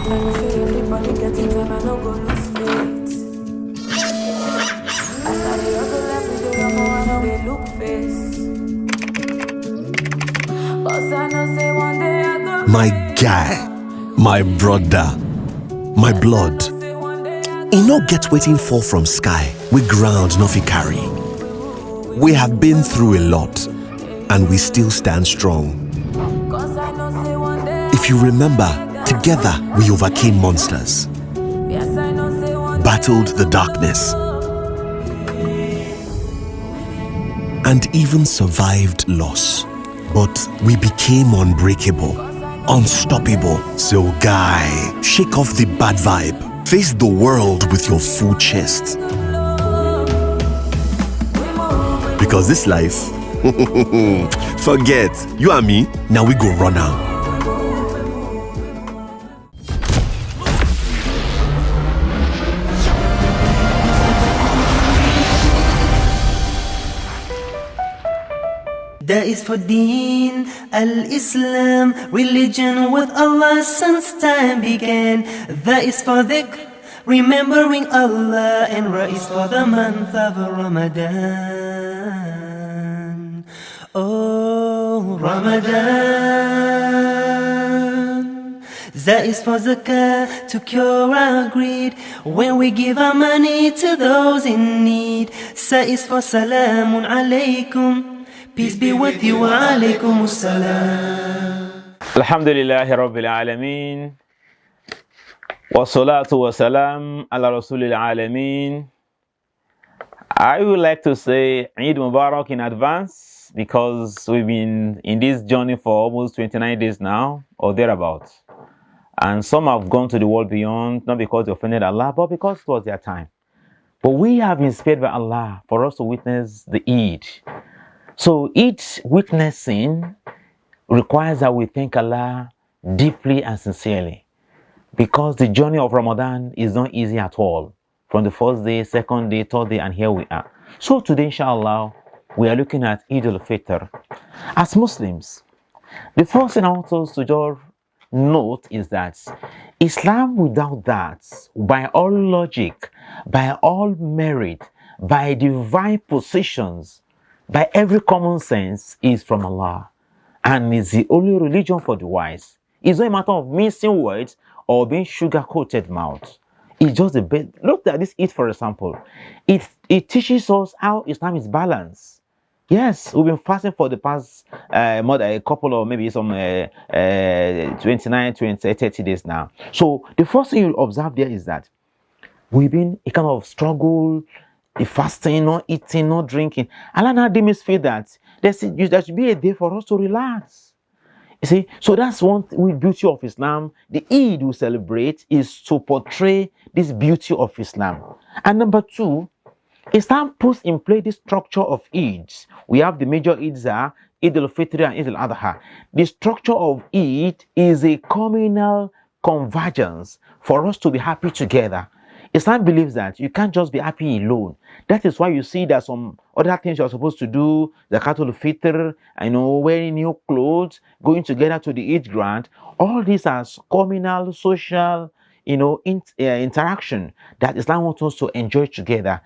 When you see everybody getting done, I no go lose faith. As I dey hustle every day, I know they look face. Cause I know say one day I go My guy, my brother, my blood. E no get wetin fall from sky, we ground no fit carry. We have been through a lot, and we still stand strong. If you remember, together we overcame monsters, battled the darkness, and even survived loss. But we became unbreakable, unstoppable. So guy, shake off the bad vibe. Face the world with your full chest. Because this life, forget, you and me, now we go run out. That is for Deen al-Islam, religion with Allah since time began. That is for dhikr, remembering Allah, and Ra is for the month of Ramadan. Oh, Ramadan. That is for zakah, to cure our greed, when we give our money to those in need. That is for salamun alaykum, peace be with you, wa alaykum assalam. Alhamdulillahi Rabbil Alameen. Wa salatu wa salam ala Rasulil Alameen. I would like to say Eid Mubarak in advance, because we've been in this journey for almost 29 days now, or thereabouts. And some have gone to the world beyond, not because they offended Allah, but because it was their time. But we have been spared by Allah for us to witness the Eid. So each witnessing requires that we thank Allah deeply and sincerely, because the journey of Ramadan is not easy at all. From the first day, second day, third day, and here we are. So today, inshallah, we are looking at Eid al-Fitr. As Muslims, the first thing I want us to just note is that Islam, without that, by all logic, by all merit, by divine positions, by every common sense, is from Allah, and is the only religion for the wise. It's not a matter of mincing words or being sugar-coated mouth. It's just the best. Look at this Eid, for example. It teaches us how Islam is balanced. Yes, we've been fasting for the past more than a couple of maybe some 29, 20, 30 days now. So the first thing you observe there is that we've been a kind of struggle, the fasting, not eating, not drinking. Allah now demonstrates that there should be a day for us to relax. You see, so that's one beauty of Islam. The Eid we celebrate is to portray this beauty of Islam. And number two, Islam puts in place this structure of Eids. We have the major Eids are Eid al-Fitr and Eid al-Adha. The structure of Eid is a communal convergence for us to be happy together. Islam believes that you can't just be happy alone. That is why you see that some other things you're supposed to do, Zakat al-Fitr, wearing new clothes, going together to the Eid ground. All these are communal, social, interaction that Islam wants us to enjoy together.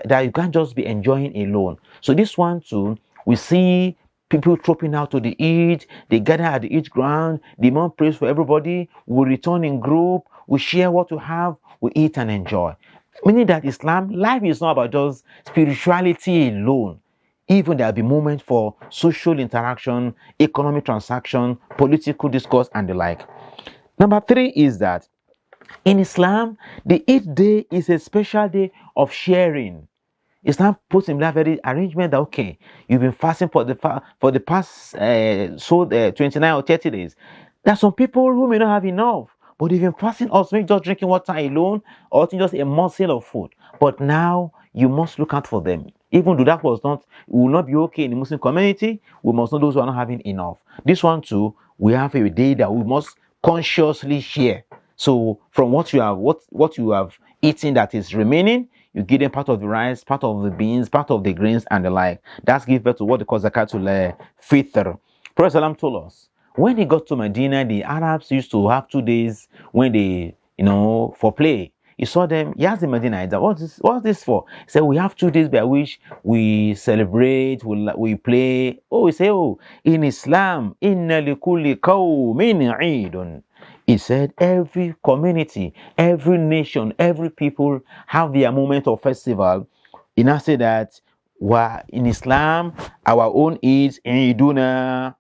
That you can't just be enjoying alone. So this one too, we see people trooping out to the Eid. They gather at the Eid ground. The Imam prays for everybody. We return in group. We share what we have. We eat and enjoy. Meaning that Islam, life is not about just spirituality alone. Even there will be moments for social interaction, economic transaction, political discourse, and the like. Number three is that in Islam, the Eid day is a special day of sharing. Islam puts in that very arrangement that, okay, you've been fasting for the past 29 or 30 days. There are some people who may not have enough, but they've been fasting also, maybe just drinking water alone, or just a morsel of food. But now you must look out for them. Even though that will not be okay in the Muslim community, we must know those who are not having enough. This one too, we have a day that we must consciously share. So from what you have eaten that is remaining, you give them part of the rice, part of the beans, part of the grains, and the like. That's give birth to what they call zakatul fitr. Prophet Salam told us, When he got to Medina, the Arabs used to have 2 days when they, for play. He saw them, he asked the Medinites, what's this for? He said, we have 2 days by which we celebrate, we play. Oh, he said, in Islam, inna likulli qawmin eidun. He said, every community, every nation, every people have their moment of festival. He now said that, in Islam, our own Eid, Eiduna,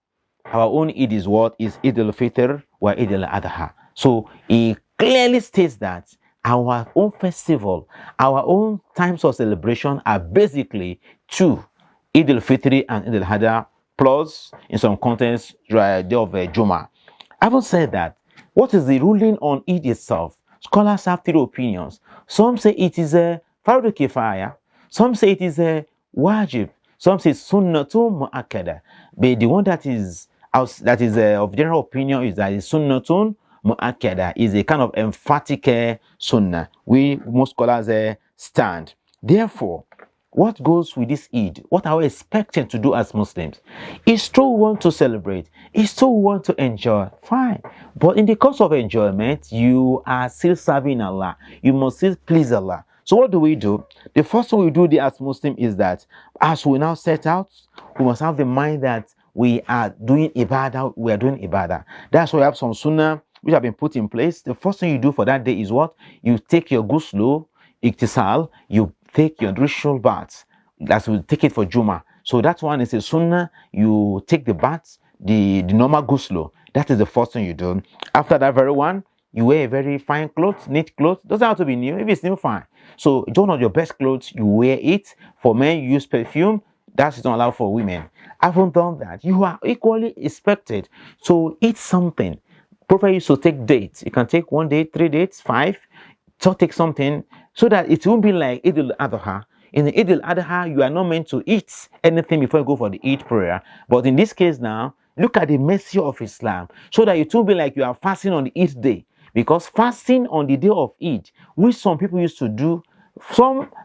our own Eid is what? Is Eid al-Fitr or Eid al-Adha. So he clearly states that our own festival, our own times of celebration are basically 2, Eid al-Fitr and Eid al-Adha, plus in some contexts, day of Juma. Having said that, what is the ruling on Eid itself? Scholars have 3 opinions. Some say it is a fardu kifaya, some say it is a wajib, some say sunnatun mu'akkada. But the one that is of general opinion is that sunnatun mu'akkada is a kind of emphatic sunnah. Most scholars stand. Therefore, what goes with this Eid? What are we expecting to do as Muslims? Is still want to celebrate, is still want to enjoy, fine. But in the course of enjoyment, you are still serving Allah. You must still please Allah. So what do? The first thing we do as Muslim is that as we now set out, we must have the mind that we are doing ibadah. That's why we have some sunnah which have been put in place. The first thing you do for that day is what? You take your ghusl, iktisal, you take your ritual bath. That's we take it for Juma. So that one is a sunnah. You take the bath, the normal ghusl. That is the first thing you do. After that very one, you wear a very fine clothes, neat clothes. Doesn't have to be new. If it's new, fine. So one of your best clothes, you wear it. For men, you use perfume. That's not allowed for women. Having done that, you are equally expected to eat something. Prophet used to take dates. You can take 1 day, 3 dates, 5. So take something so that it won't be like Eid al-Adha. In the Eid al-Adha, you are not meant to eat anything before you go for the Eid prayer. But in this case now, look at the mercy of Islam, so that it won't be like you are fasting on the Eid day. Because fasting on the day of Eid, which some people used to do,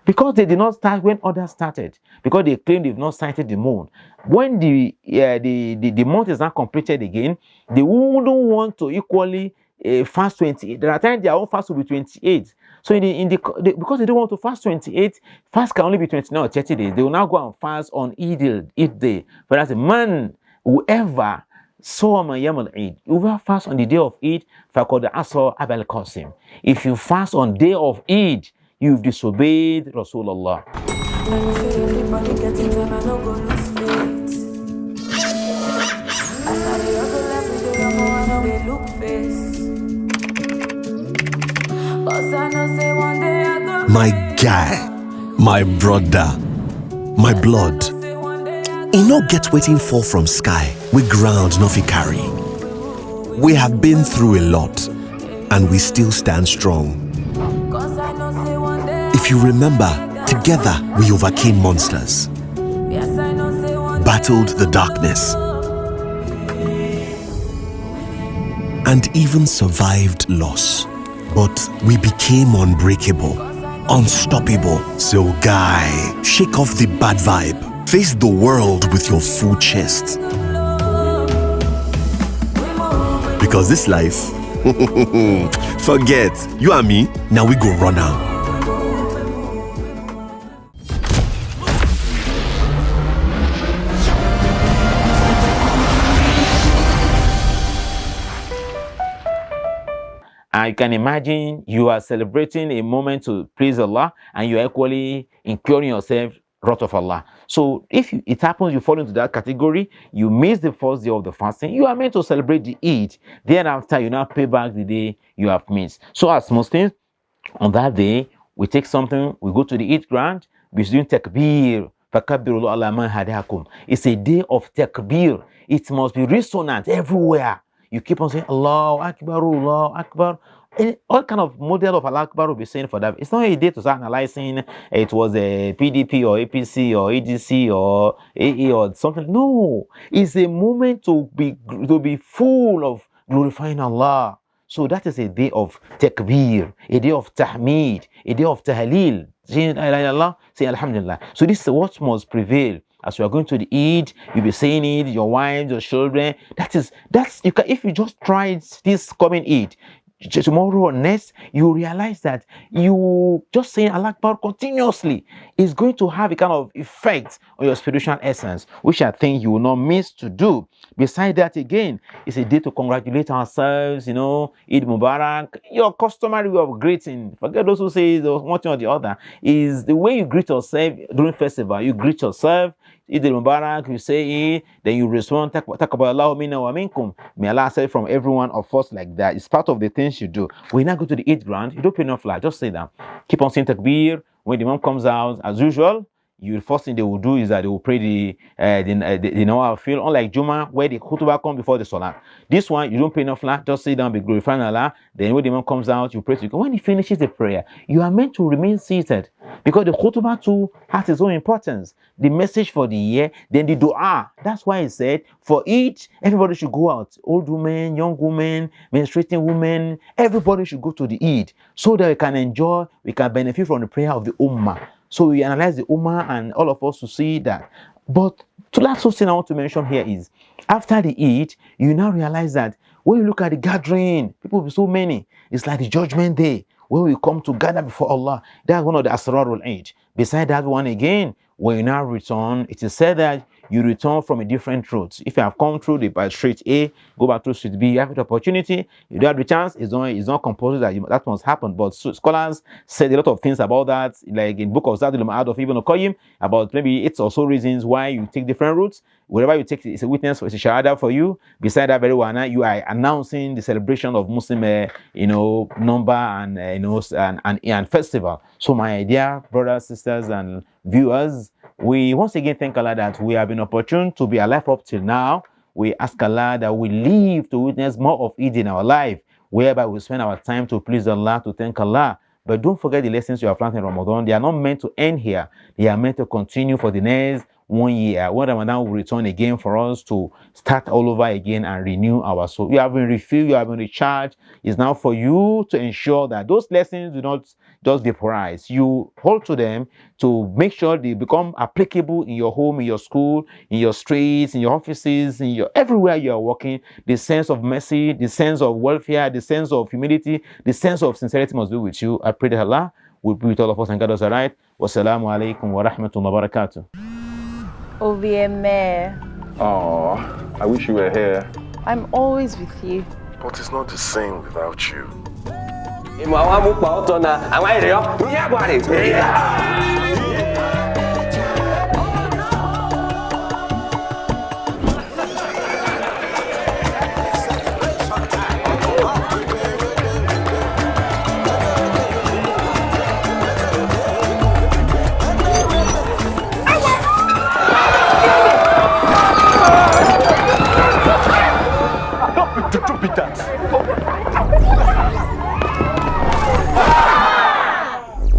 because they did not start when others started, because they claim they've not sighted the moon. When the month is not completed again, they wouldn't want to equally fast 28. There are times their own fast will be 28. So because they don't want to fast 28, fast can only be 29 or 30 days. They will now go and fast on Eid day. But as a man, whoever fast on the day of Eid, faqad asa Abul Qasim. If you fast on day of Eid, you've disobeyed Rasulullah. Everybody getting time, I no go lose faith. As I dey hustle every day, I know they look face. Cause I know say one day I go My guy, my brother, my blood. E no get wetin fall from sky, we ground no fit carry. We have been through a lot, and we still stand strong. Cause I know say one day If you remember, together we overcame monsters, yes, I know say one battled the darkness, and even survived loss. But we became unbreakable, unstoppable. So guy, shake off the bad vibe. Face the world with your full chest. Because this life, forget, you and me, now we go run out. You can imagine you are celebrating a moment to praise Allah, and you are equally incurring yourself wrath of Allah. So if it happens you fall into that category, you miss the first day of the fasting, you are meant to celebrate the Eid. Thereafter, you now pay back the day you have missed. So as Muslims, on that day, we take something, we go to the Eid ground, we're doing takbir. It's a day of takbir. It must be resonant everywhere. You keep on saying Allahu Akbar, Allahu Akbar. All kind of model of Allah Akbar will be saying for that. It's not a day to start analyzing it was a PDP or APC or ADC or AA or something. No, it's a moment to be full of glorifying Allah. So that is a day of takbir, a day of tahmeed, a day of tahleel. Saying Allah, say Alhamdulillah. So this is what must prevail as you are going to the Eid, you'll be saying it, your wives, your children. That's you can, if you just try it this coming Eid, tomorrow or next, you realize that you just saying Allah Akbar continuously is going to have a kind of effect on your spiritual essence, which I think you will not miss to do. Besides that, again, it's a day to congratulate ourselves, Eid Mubarak. Your customary way of greeting, forget those who say one thing or the other, is the way you greet yourself during festival. You greet yourself, Eid Mubarak, you say it, then you respond, talk about Allah minna wa minkum. May Allah say from every one of us like that. It's part of the things you do. When you now go to the Eid ground, you don't pay no flag, just say that. Keep on saying takbir. When the imam comes out, as usual, the first thing they will do is that they will pray the Nawafil feel, unlike Juma, where the khutbah comes before the Salah. This one, you don't pay no flag, just sit down, be glorifying Allah. Then when the imam comes out, you pray to God. When he finishes the prayer, you are meant to remain seated, because the khutbah too has its own importance. The message for the year, then the dua. That's why he said, for each, everybody should go out. Old women, young women, menstruating women, everybody should go to the Eid, so that we can enjoy, we can benefit from the prayer of the Ummah. So we analyze the Ummah and all of us to see that. But the last thing I want to mention here is, after the Eid, you now realize that when you look at the gathering, people will be so many. It's like the judgment day, where we come to gather before Allah. That's one of the Asrarul Eid. Beside that one again, when you now return, it is said that you return from a different route. If you have come through by street A, go back to street B, you have the opportunity, you don't have the chance, it's not compulsory that must happen. But scholars said a lot of things about that, like in book of Zadul Ma'ad of Ibn Qayyim, about maybe it's also reasons why you take different routes. Wherever you take, it's a witness, it's a shahada for you. Beside that very one, you are announcing the celebration of Muslim, number and festival. So my dear brothers, sisters, and viewers, we once again thank Allah that we have been opportune to be alive up till now. We ask Allah that we live to witness more of Eid in our life, whereby we spend our time to please Allah, to thank Allah. But don't forget the lessons you have learned in Ramadan. They are not meant to end here. They are meant to continue for the next 1 year. When Ramadan will return again, for us to start all over again and renew our soul. You have been refilled, you have been recharged. It's now for you to ensure that those lessons do not just vaporize. You hold to them to make sure they become applicable in your home, in your school, in your streets, in your offices, in your everywhere you are working. The sense of mercy, the sense of welfare, the sense of humility, the sense of sincerity must be with you. I pray that Allah will be with all of us and guide us aright. Wassalamu alaikum wa rahmatullahi wa barakatuh. OVMA. Oh, I wish you were here. I'm always with you. But it's not the same without you. Don't be that.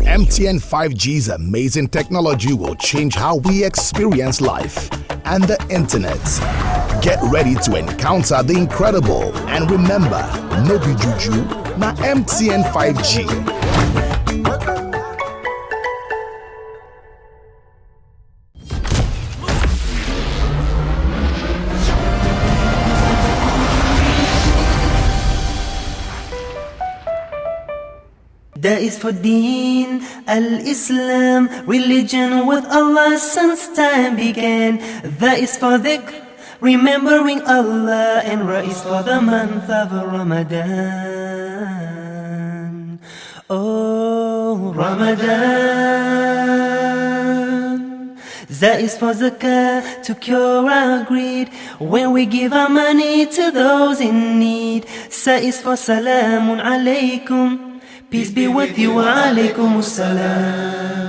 MTN 5G's amazing technology will change how we experience life and the internet. Get ready to encounter the incredible, and remember, no be juju, na MTN 5G. That is for Deen al-Islam, religion with Allah since time began. That is for dhikr, remembering Allah, and Ra is for the month of Ramadan. Oh, Ramadan. That is for zakah, to cure our greed, when we give our money to those in need. That is for salamun alaykum, peace be with you, wa alaykum assalam.